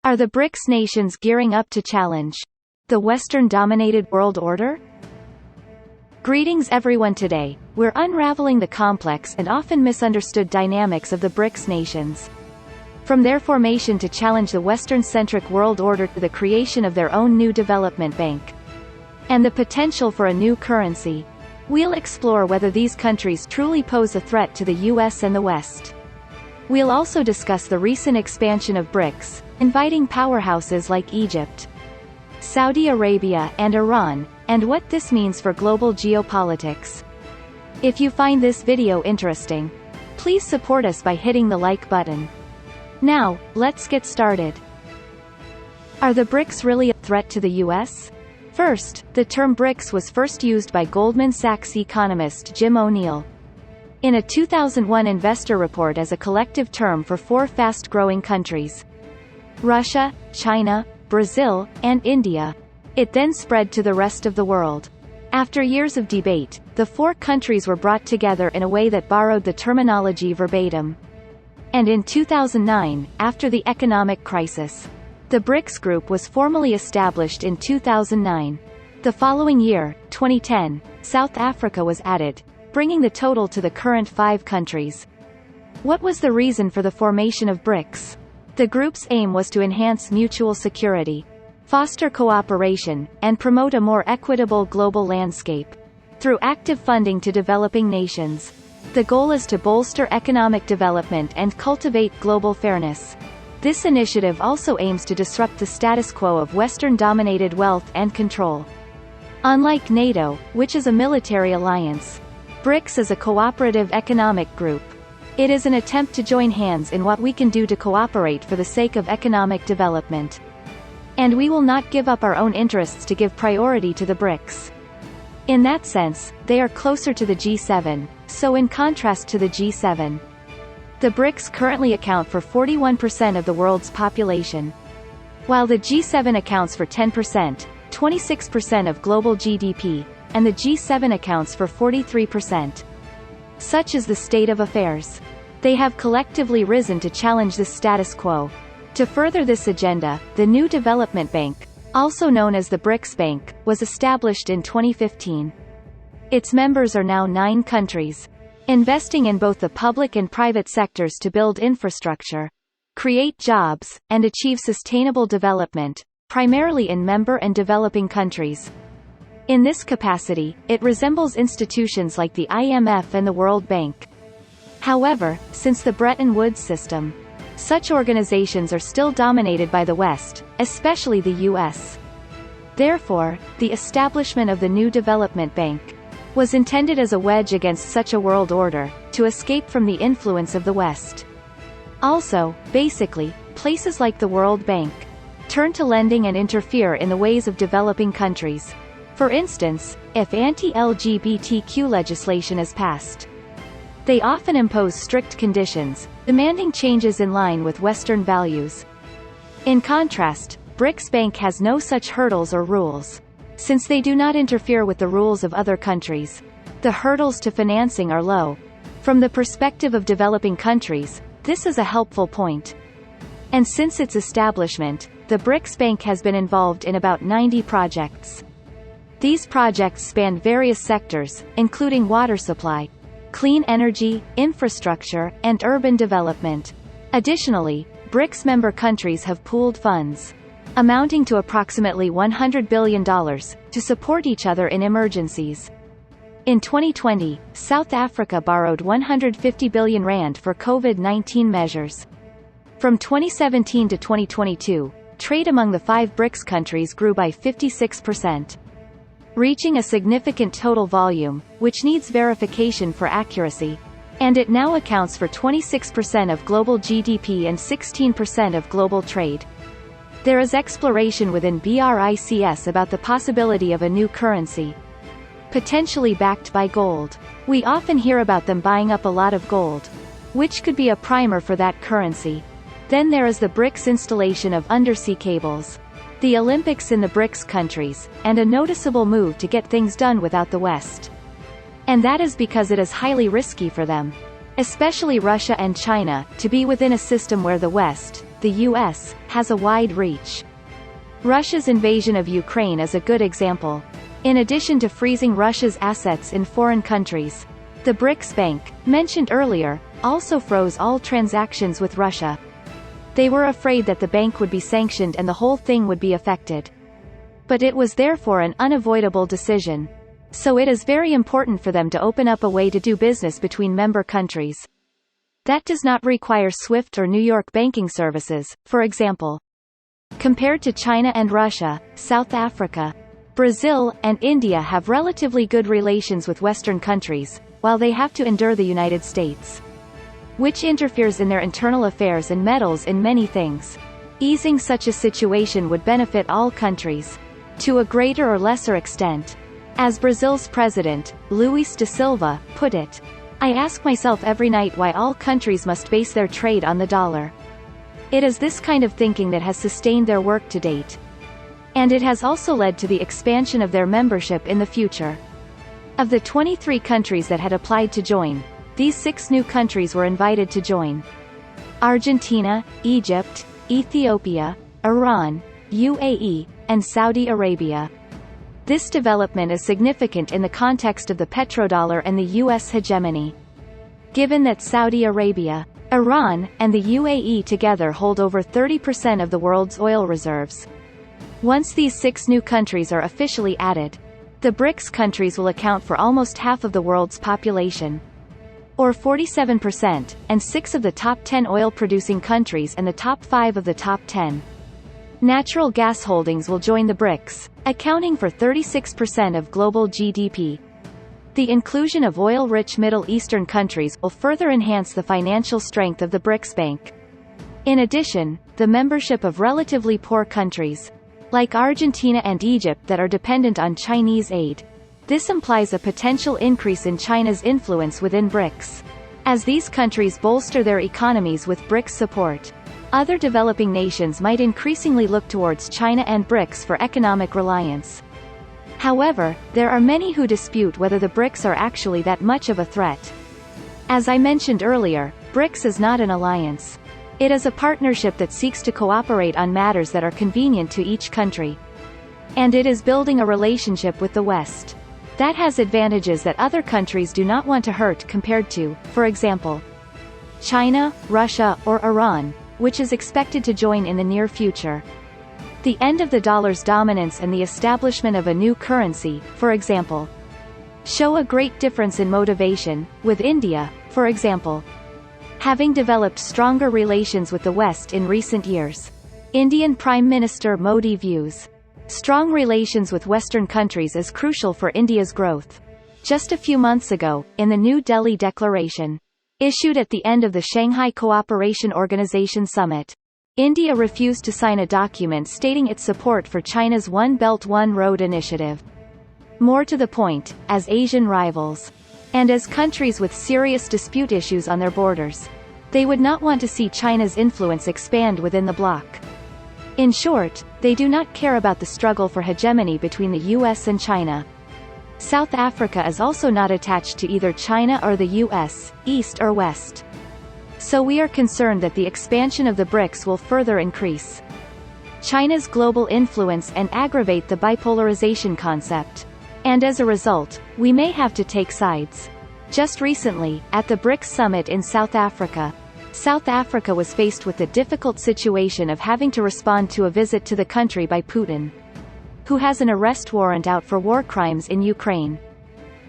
Are the BRICS nations gearing up to challenge the Western-dominated world order? Greetings everyone. Today, we're unraveling the complex and often misunderstood dynamics of the BRICS nations. From their formation to challenge the Western-centric world order to the creation of their own new development bank, and the potential for a new currency, we'll explore whether these countries truly pose a threat to the US and the West. We'll also discuss the recent expansion of BRICS, inviting powerhouses like Egypt, Saudi Arabia, and Iran, and what this means for global geopolitics. If you find this video interesting, please support us by hitting the like button. Now, let's get started. Are the BRICS really a threat to the US? First, the term BRICS was first used by Goldman Sachs economist Jim O'Neill in a 2001 investor report as a collective term for four fast-growing countries: Russia, China, Brazil, and India. It then spread to the rest of the world. After years of debate, the four countries were brought together in a way that borrowed the terminology verbatim. And in 2009, after the economic crisis, the BRICS group was formally established in 2009. The following year, 2010, South Africa was added, bringing the total to the current 5 countries. What was the reason for the formation of BRICS? The group's aim was to enhance mutual security, foster cooperation, and promote a more equitable global landscape. Through active funding to developing nations, the goal is to bolster economic development and cultivate global fairness. This initiative also aims to disrupt the status quo of Western-dominated wealth and control. Unlike NATO, which is a military alliance, BRICS is a cooperative economic group. It is an attempt to join hands in what we can do to cooperate for the sake of economic development. And we will not give up our own interests to give priority to the BRICS. In that sense, they are closer to the G7, so in contrast to the G7, the BRICS currently account for 41% of the world's population, while the G7 accounts for 10%, 26% of global GDP, and the G7 accounts for 43%. Such is the state of affairs. They have collectively risen to challenge this status quo. To further this agenda, the new Development Bank, also known as the BRICS Bank, was established in 2015. Its members are now 9 countries, investing in both the public and private sectors to build infrastructure, create jobs, and achieve sustainable development, primarily in member and developing countries. In this capacity, it resembles institutions like the IMF and the World Bank. However, since the Bretton Woods system, such organizations are still dominated by the West, especially the US. Therefore, the establishment of the new Development Bank was intended as a wedge against such a world order, to escape from the influence of the West. Also, basically, places like the World Bank turn to lending and interfere in the ways of developing countries. For instance, if anti-LGBTQ legislation is passed, they often impose strict conditions, demanding changes in line with Western values. In contrast, BRICS Bank has no such hurdles or rules. Since they do not interfere with the rules of other countries, the hurdles to financing are low. From the perspective of developing countries, this is a helpful point. And since its establishment, the BRICS Bank has been involved in about 90 projects. These projects span various sectors, including water supply, clean energy, infrastructure, and urban development. Additionally, BRICS member countries have pooled funds, amounting to approximately $100 billion, to support each other in emergencies. In 2020, South Africa borrowed R150 billion for COVID-19 measures. From 2017 to 2022, trade among the 5 BRICS countries grew by 56%. Reaching a significant total volume, which needs verification for accuracy, and it now accounts for 26% of global GDP and 16% of global trade. There is exploration within BRICS about the possibility of a new currency, potentially backed by gold. We often hear about them buying up a lot of gold, which could be a primer for that currency. Then there is the BRICS installation of undersea cables, the Olympics in the BRICS countries, and a noticeable move to get things done without the West. And that is because it is highly risky for them, especially Russia and China, to be within a system where the West, the US, has a wide reach. Russia's invasion of Ukraine is a good example. In addition to freezing Russia's assets in foreign countries, the BRICS Bank, mentioned earlier, also froze all transactions with Russia. They were afraid that the bank would be sanctioned and the whole thing would be affected. But it was therefore an unavoidable decision. So it is very important for them to open up a way to do business between member countries. That does not require SWIFT or New York banking services, for example. Compared to China and Russia, South Africa, Brazil, and India have relatively good relations with Western countries, while they have to endure the United States, which interferes in their internal affairs and meddles in many things. Easing such a situation would benefit all countries, to a greater or lesser extent. As Brazil's president, Luiz da Silva, put it, "I ask myself every night why all countries must base their trade on the dollar." It is this kind of thinking that has sustained their work to date. And it has also led to the expansion of their membership in the future. Of the 23 countries that had applied to join, these 6 new countries were invited to join: Argentina, Egypt, Ethiopia, Iran, UAE, and Saudi Arabia. This development is significant in the context of the petrodollar and the U.S. hegemony. Given that Saudi Arabia, Iran, and the UAE together hold over 30% of the world's oil reserves. Once these 6 new countries are officially added, the BRICS countries will account for almost half of the world's population, or 47%, and 6 of the top 10 oil-producing countries and the top 5 of the top 10 natural gas holdings will join the BRICS, accounting for 36% of global GDP. The inclusion of oil-rich Middle Eastern countries will further enhance the financial strength of the BRICS Bank. In addition, the membership of relatively poor countries, like Argentina and Egypt, that are dependent on Chinese aid. This implies a potential increase in China's influence within BRICS. As these countries bolster their economies with BRICS support, other developing nations might increasingly look towards China and BRICS for economic reliance. However, there are many who dispute whether the BRICS are actually that much of a threat. As I mentioned earlier, BRICS is not an alliance. It is a partnership that seeks to cooperate on matters that are convenient to each country. And it is building a relationship with the West that has advantages that other countries do not want to hurt compared to, for example, China, Russia, or Iran, which is expected to join in the near future. The end of the dollar's dominance and the establishment of a new currency, for example, show a great difference in motivation, with India, for example, having developed stronger relations with the West in recent years. Indian Prime Minister Modi views strong relations with Western countries as crucial for India's growth. Just a few months ago, in the New Delhi Declaration, issued at the end of the Shanghai Cooperation Organization Summit, India refused to sign a document stating its support for China's One Belt One Road initiative. More to the point, as Asian rivals, and as countries with serious dispute issues on their borders, they would not want to see China's influence expand within the bloc. In short, they do not care about the struggle for hegemony between the US and China. South Africa is also not attached to either China or the US, East or West. So we are concerned that the expansion of the BRICS will further increase China's global influence and aggravate the bipolarization concept. And as a result, we may have to take sides. Just recently, at the BRICS summit in South Africa was faced with the difficult situation of having to respond to a visit to the country by Putin, who has an arrest warrant out for war crimes in Ukraine,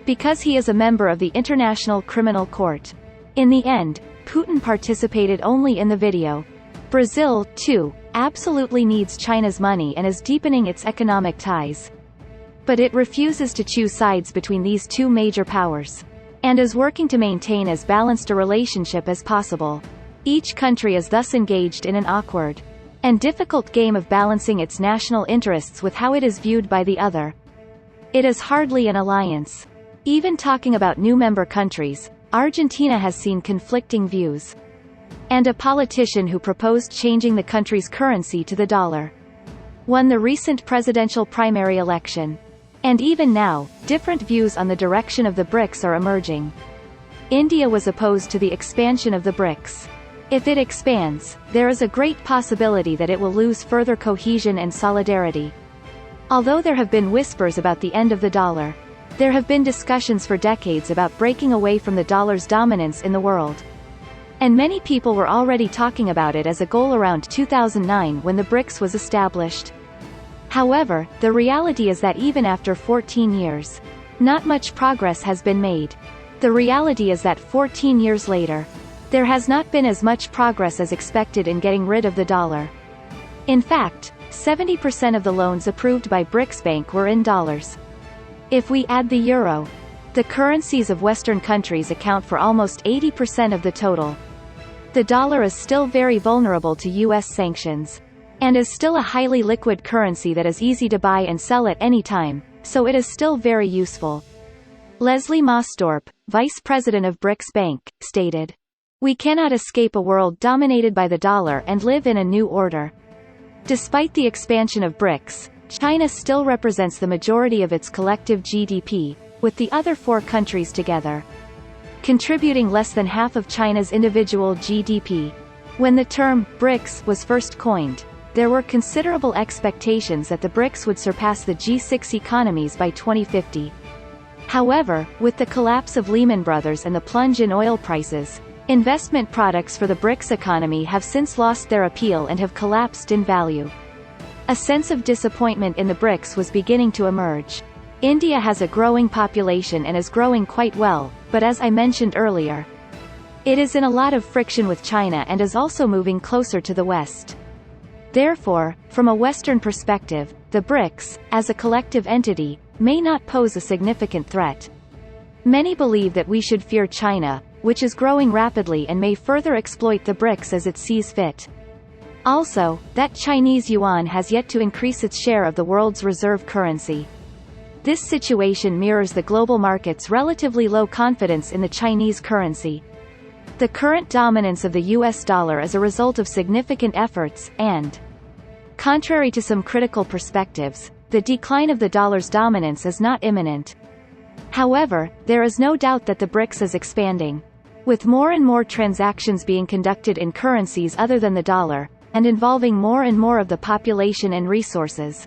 because he is a member of the International Criminal Court. In the end, Putin participated only in the video. Brazil, too, absolutely needs China's money and is deepening its economic ties. But it refuses to choose sides between these two major powers, and is working to maintain as balanced a relationship as possible. Each country is thus engaged in an awkward and difficult game of balancing its national interests with how it is viewed by the other. It is hardly an alliance. Even talking about new member countries, Argentina has seen conflicting views. And a politician who proposed changing the country's currency to the dollar won the recent presidential primary election. And even now, different views on the direction of the BRICS are emerging. India was opposed to the expansion of the BRICS. If it expands, there is a great possibility that it will lose further cohesion and solidarity. Although there have been whispers about the end of the dollar, there have been discussions for decades about breaking away from the dollar's dominance in the world. And many people were already talking about it as a goal around 2009 when the BRICS was established. However, the reality is that even after 14 years, not much progress has been made. The reality is that 14 years later, there has not been as much progress as expected in getting rid of the dollar. In fact, 70% of the loans approved by BRICS Bank were in dollars. If we add the euro, the currencies of Western countries account for almost 80% of the total. The dollar is still very vulnerable to U.S. sanctions, and is still a highly liquid currency that is easy to buy and sell at any time, so it is still very useful. Leslie Mostorp, vice president of BRICS Bank, stated, "We cannot escape a world dominated by the dollar and live in a new order." Despite the expansion of BRICS, China still represents the majority of its collective GDP, with the other 4 countries together contributing less than half of China's individual GDP. When the term BRICS was first coined, there were considerable expectations that the BRICS would surpass the G6 economies by 2050. However, with the collapse of Lehman Brothers and the plunge in oil prices, investment products for the BRICS economy have since lost their appeal and have collapsed in value. A sense of disappointment in the BRICS was beginning to emerge. India has a growing population and is growing quite well, but as I mentioned earlier, it is in a lot of friction with China and is also moving closer to the West. Therefore, from a Western perspective, the BRICS, as a collective entity, may not pose a significant threat. Many believe that we should fear China, which is growing rapidly and may further exploit the BRICS as it sees fit. Also, that Chinese yuan has yet to increase its share of the world's reserve currency. This situation mirrors the global market's relatively low confidence in the Chinese currency. The current dominance of the US dollar is a result of significant efforts, and, contrary to some critical perspectives, the decline of the dollar's dominance is not imminent. However, there is no doubt that the BRICS is expanding, with more and more transactions being conducted in currencies other than the dollar, and involving more and more of the population and resources.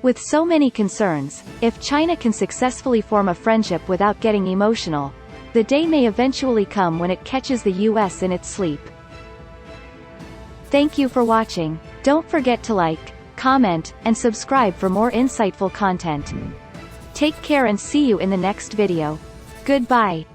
With so many concerns, if China can successfully form a friendship without getting emotional, the day may eventually come when it catches the US in its sleep. Thank you for watching. Don't forget to like, comment, and subscribe for more insightful content. Take care and see you in the next video. Goodbye.